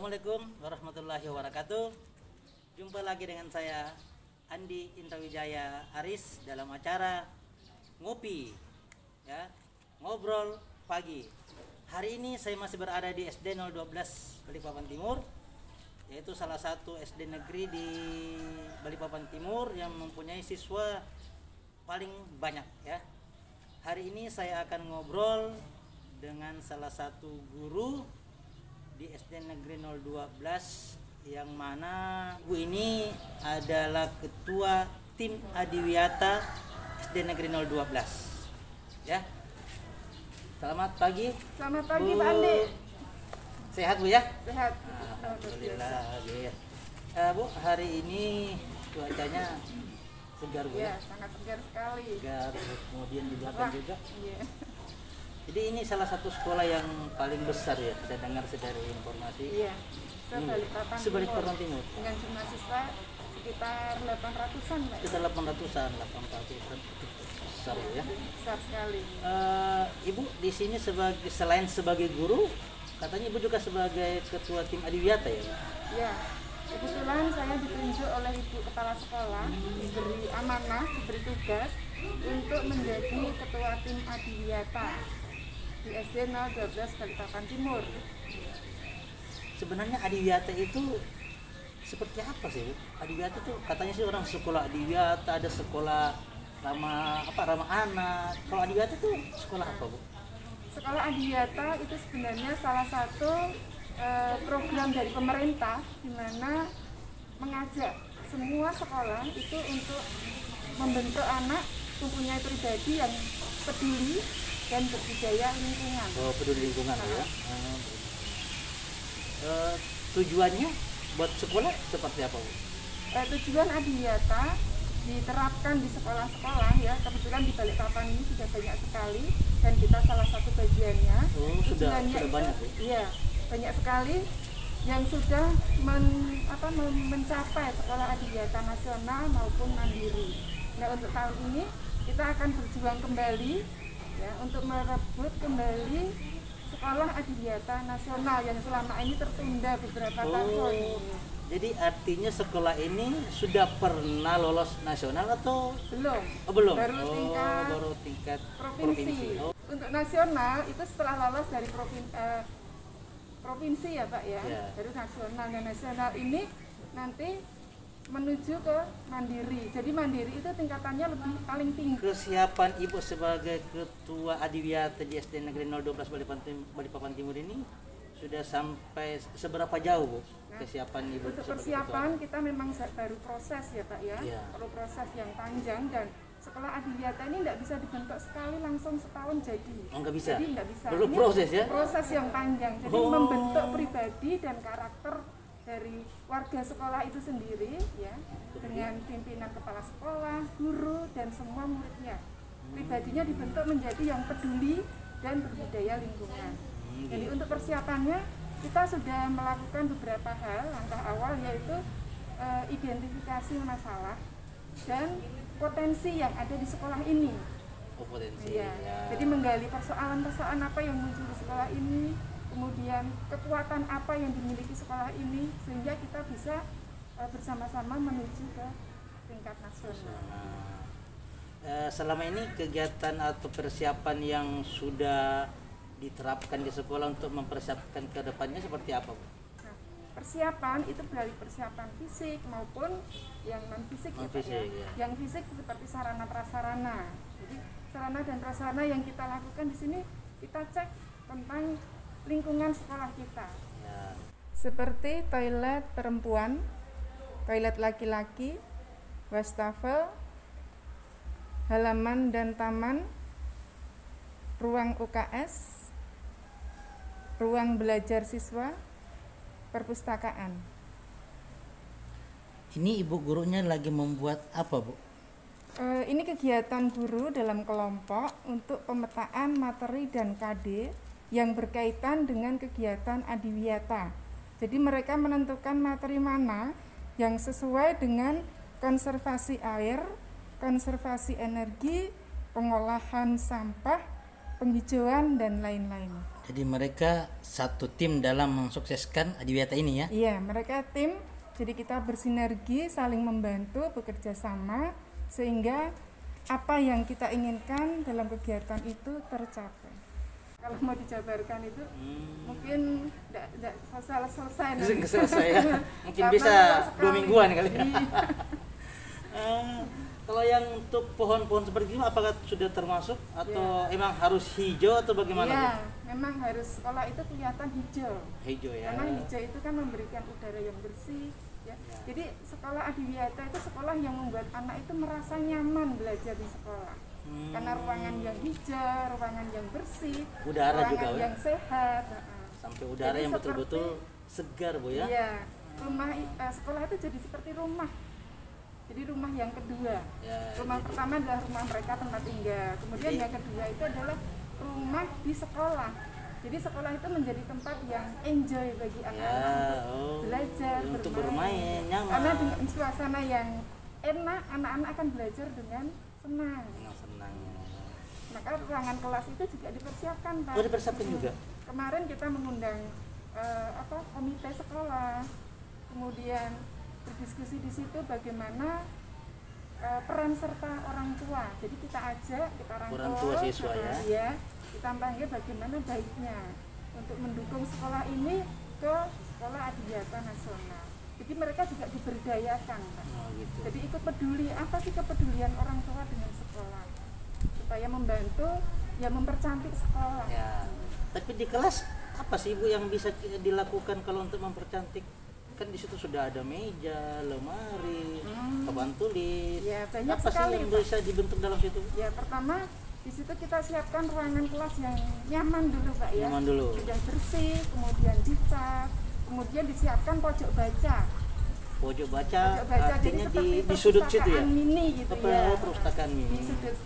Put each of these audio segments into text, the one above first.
Assalamualaikum warahmatullahi wabarakatuh. Jumpa lagi dengan saya Andi Indrawijaya Aris dalam acara Ngopi ya, Ngobrol Pagi. Hari ini saya masih berada di SD 012 Balikpapan Timur, yaitu salah satu SD negeri di Balikpapan Timur yang mempunyai siswa paling banyak ya. Hari ini saya akan ngobrol dengan salah satu guru di SD Negeri 012 yang mana Bu ini adalah ketua tim Adiwiyata SD Negeri 012 ya. Selamat pagi. Selamat pagi Bu. Pak Andi. Sehat Bu ya? Sehat. Alhamdulillah ya. Bu, hari ini cuacanya segar Bu Ya, ya? sangat segar sekali. Segar, kemudian di belakang juga. Iya. Jadi ini salah satu sekolah yang paling besar ya, saya dengar dari informasi. Iya. Balikpapan Sebalikpapan Timur. Dengan jumlah siswa sekitar 800-an, Pak. Kita 800-an besar ya. Besar sekali. Ibu di sini selain sebagai guru, katanya Ibu juga sebagai ketua tim Adiwiyata ya? Ya. Kebetulan saya ditunjuk oleh Ibu Kepala Sekolah, diberi amanah, diberi tugas untuk menjadi ketua tim Adiwiyata di SD 012 Balikpapan Timur. Sebenarnya Adiwiyata itu seperti apa sih Bu? Adiwiyata itu katanya sih orang sekolah Adiwiyata, ada sekolah ramah anak. Kalau Adiwiyata itu sekolah apa Bu? Sekolah Adiwiyata itu sebenarnya salah satu program dari pemerintah di mana mengajak semua sekolah itu untuk membentuk anak mempunyai pribadi yang peduli dan berbudaya lingkungan. Oh, peduli lingkungan ya. Tujuannya buat sekolah seperti apa Bu? Tujuan Adiwiyata diterapkan di sekolah-sekolah ya. Kebetulan di Balikpapan ini sudah banyak sekali dan kita salah satu bagiannya. Oh, sudah itu, banyak ya? Iya, banyak sekali yang sudah mencapai sekolah Adiwiyata nasional maupun mandiri. Nah, untuk tahun ini kita akan berjuang kembali ya untuk merebut kembali sekolah Adiwiyata nasional yang selama ini tertunda beberapa tahun. Jadi artinya sekolah ini sudah pernah lolos nasional atau Belum? Oh, belum. Baru tingkat provinsi. Oh. Untuk nasional itu setelah lolos dari provinsi ya Pak ya, dari nasional. Dan nasional ini nanti menuju ke mandiri. Jadi mandiri itu tingkatannya lebih paling tinggi. Kesiapan Ibu sebagai ketua Adiwiyata di SD Negeri 012 Balikpapan Timur ini sudah sampai seberapa jauh Bu? Kesiapan Ibu? Untuk persiapan kita memang baru proses ya Pak ya, perlu proses yang panjang dan sekolah Adiwiyata ini tidak bisa dibentuk sekali langsung setahun jadi. Oh, nggak bisa? Jadi nggak bisa. Perlu ini proses ya? Proses yang panjang. Jadi membentuk pribadi dan karakter dari warga sekolah itu sendiri ya, dengan pimpinan kepala sekolah, guru dan semua muridnya. Pribadinya dibentuk menjadi yang peduli dan berbudaya lingkungan. Jadi untuk persiapannya kita sudah melakukan beberapa hal. Langkah awal yaitu identifikasi masalah dan potensi yang ada di sekolah ini. Oh, potensi. Ya. Jadi menggali persoalan-persoalan apa yang muncul di sekolah ini, kemudian kekuatan apa yang dimiliki sekolah ini, sehingga kita bisa bersama-sama menuju ke tingkat nasional. Selama ini kegiatan atau persiapan yang sudah diterapkan di sekolah untuk mempersiapkan ke depannya seperti apa Bu? Nah, persiapan itu dari persiapan fisik maupun yang non fisik ya Pak ya. Yang fisik seperti sarana prasarana. Jadi sarana dan prasarana yang kita lakukan di sini kita cek tentang lingkungan sekolah kita. Ya. Seperti toilet perempuan, toilet laki-laki, wastafel, halaman dan taman, ruang UKS, ruang belajar siswa, perpustakaan. Ini Ibu gurunya lagi membuat apa Bu? Ini kegiatan guru dalam kelompok untuk pemetaan materi dan KD yang berkaitan dengan kegiatan Adiwiyata. Jadi mereka menentukan materi mana yang sesuai dengan konservasi air, konservasi energi, pengolahan sampah, penghijauan dan lain-lain. Jadi mereka satu tim dalam mensukseskan Adiwiyata ini ya? Iya, mereka tim, jadi kita bersinergi, saling membantu, bekerja sama, sehingga apa yang kita inginkan dalam kegiatan itu tercapai. Kalau mau dijabarkan itu mungkin tidak selesai nanti. Selesai ya? Mungkin Karena bisa sekali. 2 mingguan kali ya? Iya. Kalau yang untuk pohon-pohon seperti ini apakah sudah termasuk atau emang harus hijau atau bagaimana? Iya, Bu? memang harus sekolah itu kelihatan hijau. Hijau ya. Karena hijau itu kan memberikan udara yang bersih, ya. Jadi sekolah Adiwiyata itu sekolah yang membuat anak itu merasa nyaman belajar di sekolah. Karena ruangan yang hijau, ruangan yang bersih, Udara ruangan juga, Bu, ya? yang sehat. Sampai udara Jadi yang betul-betul segar, Bu ya. Iya, sekolah itu jadi seperti rumah. Jadi rumah yang kedua. Ya, Rumah pertama adalah rumah mereka tempat tinggal. Kemudian yang kedua itu adalah rumah di sekolah. Jadi sekolah itu menjadi tempat yang enjoy bagi anak-anak untuk belajar, untuk bermain, nyaman. Karena dengan suasana yang enak, anak-anak akan belajar dengan senang. Senang ya. Maka ruangan kelas itu juga dipersiapkan, Pak. Oh, dipersiapkan juga? Kemarin kita mengundang komite sekolah, kemudian berdiskusi di situ bagaimana peran serta orang tua. Jadi kita ajak, kita rangkul Orang tua siswa ya. Ya, kita panggil bagaimana baiknya untuk mendukung sekolah ini ke sekolah Adiwiyata Nasional. Jadi mereka juga diberdayakan, Pak. Oh, gitu. Jadi ikut peduli, apa sih kepedulian orang tua dengan sekolah supaya membantu ya mempercantik sekolah. Ya. Tapi di kelas apa sih Ibu yang bisa dilakukan kalau untuk mempercantik? Kan di situ sudah ada meja, lemari, papan tulis. Ya, banyak apa sekali, sih yang Pak. bisa dibentuk dalam situ? Ya, pertama di situ kita siapkan ruangan kelas yang nyaman dulu, Pak ya. Nyaman dulu. Sudah bersih, kemudian dicat, kemudian disiapkan pojok baca. Pojok baca, Pojok baca jadi artinya seperti di sudut situ ya? perpustakaan mini gitu Apa, ya. perpustakaan mini. Di sudut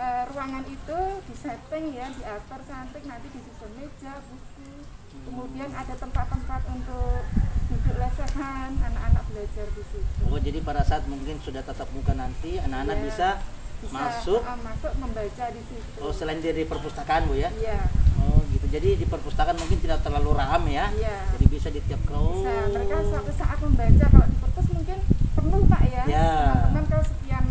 ruangan itu disetting ya, diatur cantik, nanti disusun meja, buku. Kemudian ada tempat-tempat untuk duduk lesehan, anak-anak belajar di situ. Oh, jadi pada saat mungkin sudah tatap muka nanti anak-anak Ya, bisa masuk. masuk membaca di situ. Oh, selain dari perpustakaan Bu ya? Iya. Oh, gitu. Jadi di perpustakaan mungkin tidak terlalu ramai ya? Iya. Jadi bisa di tiap kelas. Bisa, mereka suatu saat membaca. Kalau di perpus mungkin penuh, Pak ya. Ya. Teman-teman kalau sekian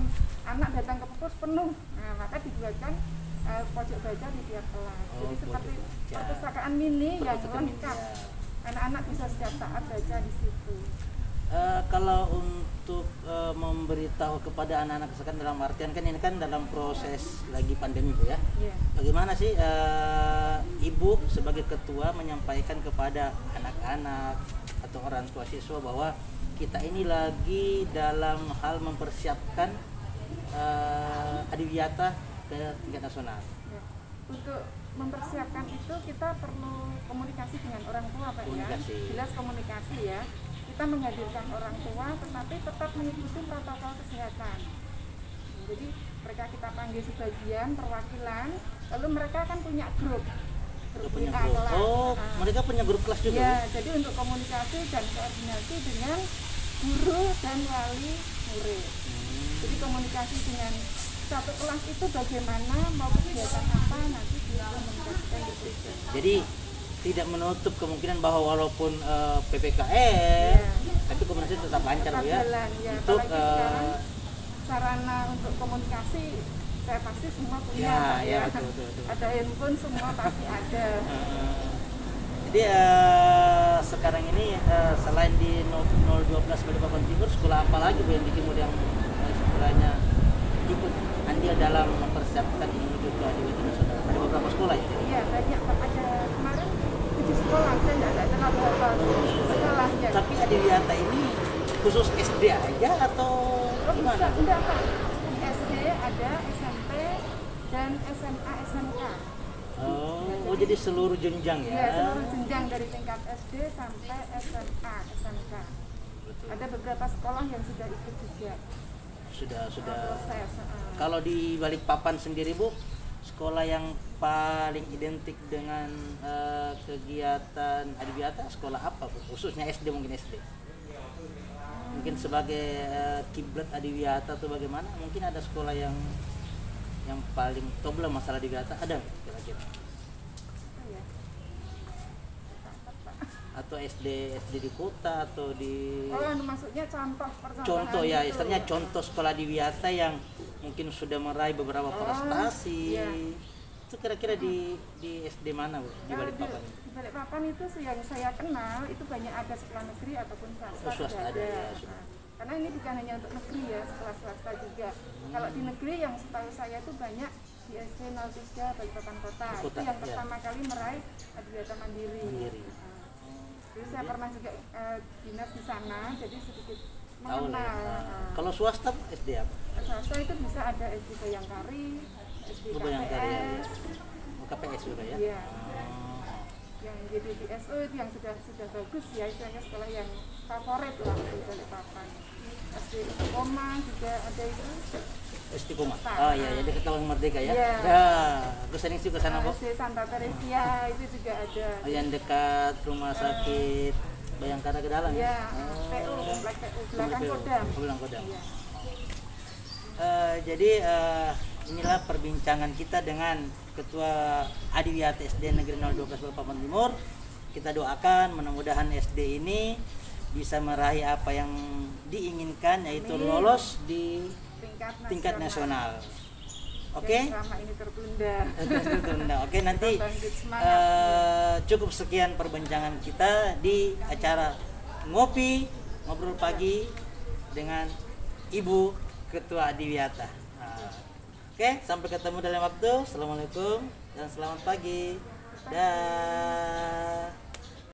anak datang ke perpus penuh. Nah, maka dibuatkan pojok baca di tiap kelas. Oh, Jadi seperti pojok baca. perpustakaan mini yang Perpustakaan mini, lengkap. ya. Anak-anak bisa setiap saat baca di situ. Kalau untuk memberitahu kepada anak-anak sekarang dalam artian kan ini kan dalam proses lagi pandemi Bu ya. Iya. Bagaimana sih Ibu sebagai ketua menyampaikan kepada anak-anak atau orang tua siswa bahwa kita ini lagi dalam hal mempersiapkan Adiwiyata ke tingkat nasional. Ya. Untuk mempersiapkan itu kita perlu komunikasi dengan orang tua, Pak Komunikasi. ya. Jelas komunikasi ya. Kita menghadirkan orang tua tetapi tetap mengikuti protokol kesehatan. Jadi mereka kita panggil sebagian perwakilan, lalu mereka kan punya grup Punya WA grup. kelas. Oh, Nah, mereka punya grup kelas juga. ya, Bu? jadi untuk komunikasi dan koordinasi dengan guru dan wali murid. Jadi komunikasi dengan satu kelas itu bagaimana, mau kegiatan apa nanti dikomunikasikan di situ. Jadi tidak menutup kemungkinan bahwa walaupun PPKM, tapi komunikasi tetap lancar Bu ya. Jalan, ya. Untuk Apalagi sekarang sarana untuk komunikasi saya pasti semua punya, Ya, Pak, ya, betul. Ada handphone semua pasti ada. Jadi sekarang ini selain di 012 Balikpapan Timur, sekolah apa lagi Bu yang di Timur yang sekolahnya ikut andil dalam mempersiapkan ini menuju ke Adiwiyata Nasional? Ada beberapa sekolah ya? Iya banyak, Pak. Ada kemarin 7 sekolah, saya tidak terlalu hafal sekolahnya. Tapi Adiwiyata ini khusus SD aja atau Oh, gimana? bisa, enggak, Pak. Di SD ada, SMP dan SMA SMK. Oh, jadi seluruh jenjang ya? Ya, seluruh jenjang dari tingkat SD sampai SMA SMK. Betul. Ada beberapa sekolah yang sudah ikut juga Sudah. proses. Kalau di Balikpapan sendiri Bu, sekolah yang paling identik dengan kegiatan Adiwiyata sekolah apa Bu? Khususnya SD, mungkin SD. Mungkin sebagai kiblat Adiwiyata atau bagaimana? Mungkin ada sekolah yang paling top lah masalah Adiwiyata, ada nggak kira-kira? Apa ya? SD di kota atau di maksudnya contoh percontohan contoh ya, gitu. istilahnya contoh sekolah di Wiata yang mungkin sudah meraih beberapa prestasi. iya. Itu kira-kira di SD mana, Bu? Di Balikpapan? Di Balikpapan itu yang saya kenal itu banyak ada sekolah negeri ataupun swasta. Oh, swasta ada, ya, sudah. Nah, karena ini bukan hanya untuk negeri ya, sekolah swasta juga. Kalau di negeri yang setahu saya itu banyak di SD 03 Balikpapan Kota. Kota, Itu yang ya. pertama kali meraih Adiwiyata Mandiri. Mandiri. Jadi saya pernah juga dinas di sana, jadi sedikit Tahu lah ya. mengenal. Kalau swasta SD apa? Swasta itu bisa ada SD Bayangkari, SD Oh, Bayangkari, ya. KPS, KPS juga ya? Iya. Oh. yang JDDSO itu yang sudah bagus ya, istilahnya sekolah yang favorit lah di Balikpapan. SD Koma juga ada itu. Istiqomah. Swasta. Oh iya, jadi Ketawang Merdeka ya. Iya. Ya, aku sering sih ke sana, Bu. SD Santa Teresia itu juga ada. Oh, yang dekat rumah sakit Bayangkara ke dalam Iya, ya. PU, Komplek PU belakang Kodam. Belakang Kodam. Iya. Jadi inilah perbincangan kita dengan Ketua Adiwiyata SD Negeri 012 Balikpapan Timur. Kita doakan mudah-mudahan SD ini bisa meraih apa yang diinginkan, yaitu Amin. lolos di Tingkat nasional. Yang Oke? selama ini tertunda. Tertunda. Oke, nanti Bangkit semangat. cukup sekian perbincangan kita di acara ngobrol pagi dengan Ibu Ketua Adiwiyata. Nah, oke, sampai ketemu dalam waktu. Assalamualaikum dan selamat pagi. Dah.